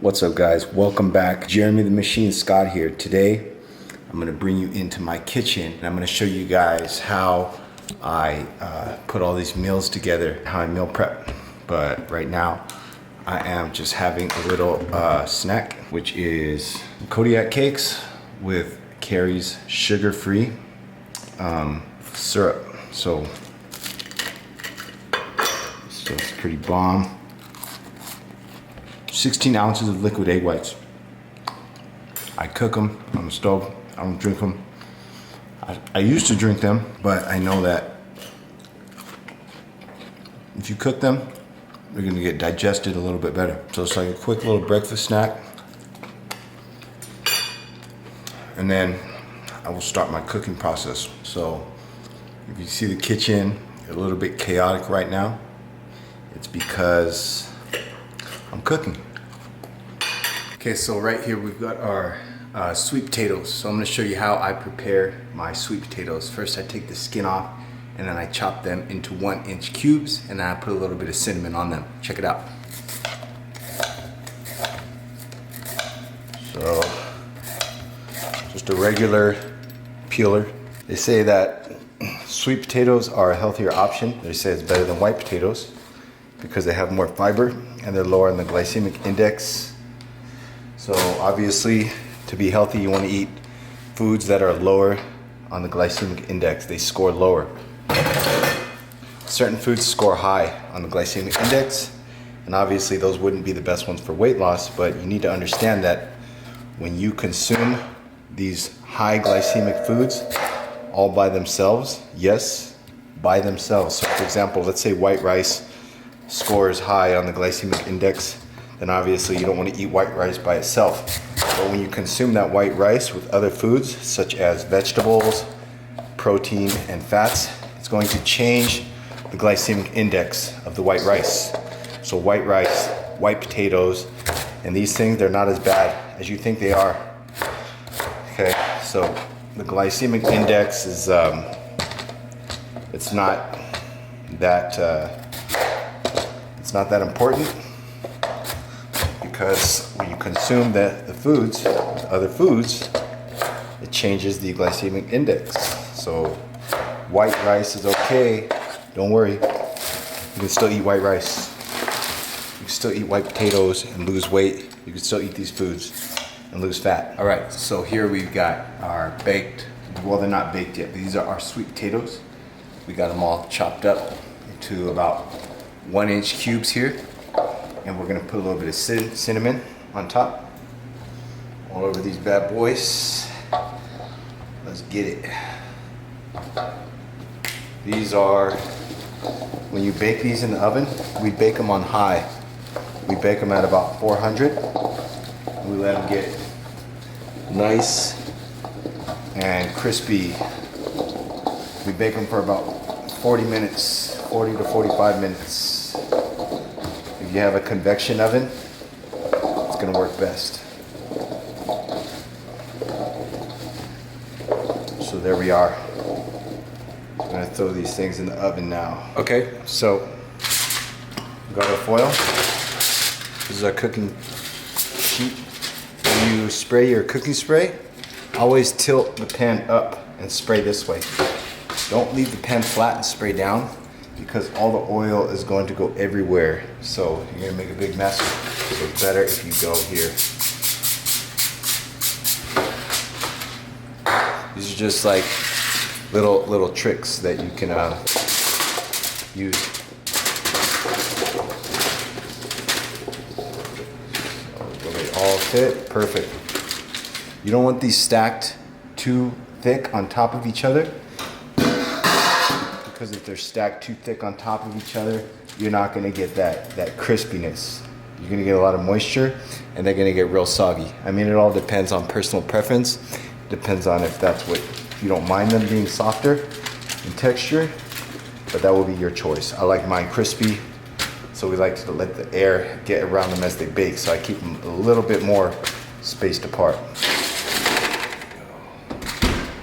What's up, guys? Welcome back. Jeremy the Machine Scott here. Today I'm going to bring you into my kitchen and I'm going to show you guys how I put all these meals together, how I meal prep. But right now I am just having a little snack, which is Kodiak cakes with Carrie's sugar-free syrup. So it's pretty bomb. 16 ounces of liquid egg whites. I cook them on the stove. I don't drink them. I used to drink them, but I know that if you cook them, they're gonna get digested a little bit better. So it's like a quick little breakfast snack. And then I will start my cooking process. So if you see the kitchen a little bit chaotic right now, it's because I'm cooking. Okay, so right here we've got our sweet potatoes. So I'm gonna show you how I prepare my sweet potatoes. First I take the skin off and then I chop them into 1-inch cubes and then I put a little bit of cinnamon on them. Check it out. So, just a regular peeler. They say that sweet potatoes are a healthier option. They say it's better than white potatoes because they have more fiber and they're lower in the glycemic index. So obviously, to be healthy, you want to eat foods that are lower on the glycemic index. They score lower. Certain foods score high on the glycemic index, and obviously those wouldn't be the best ones for weight loss, but you need to understand that when you consume these high glycemic foods all by themselves, yes, by themselves. So for example, let's say white rice scores high on the glycemic index, then obviously you don't want to eat white rice by itself. But when you consume that white rice with other foods such as vegetables, protein, and fats, it's going to change the glycemic index of the white rice. So white rice, white potatoes, and these things, they're not as bad as you think they are. Okay, so the glycemic index is, it's not that important, because when you consume the foods, other foods, it changes the glycemic index. So white rice is okay, don't worry. You can still eat white rice. You can still eat white potatoes and lose weight. You can still eat these foods and lose fat. All right, so here we've got our baked, well, they're not baked yet, but these are our sweet potatoes. We got them all chopped up into about 1-inch cubes here. And we're gonna put a little bit of cinnamon on top, all over these bad boys. Let's get it. These are, when you bake these in the oven, we bake them on high. We bake them at about 400. And we let them get nice and crispy. We bake them for about 40 minutes, 40 to 45 minutes. If you have a convection oven, it's going to work best. So there we are. I'm going to throw these things in the oven now. Okay, so we got our foil. This is our cooking sheet. When you spray your cooking spray, always tilt the pan up and spray this way. Don't leave the pan flat and spray down, because all the oil is going to go everywhere. So you're gonna make a big mess. So it's better if you go here. These are just like little tricks that you can use. So will they all fit? Perfect. You don't want these stacked too thick on top of each other, because if they're stacked too thick on top of each other, you're not gonna get that crispiness. You're gonna get a lot of moisture and they're gonna get real soggy. I mean, it all depends on personal preference. It depends on if you don't mind them being softer in texture, but that will be your choice. I like mine crispy, so we like to let the air get around them as they bake, so I keep them a little bit more spaced apart.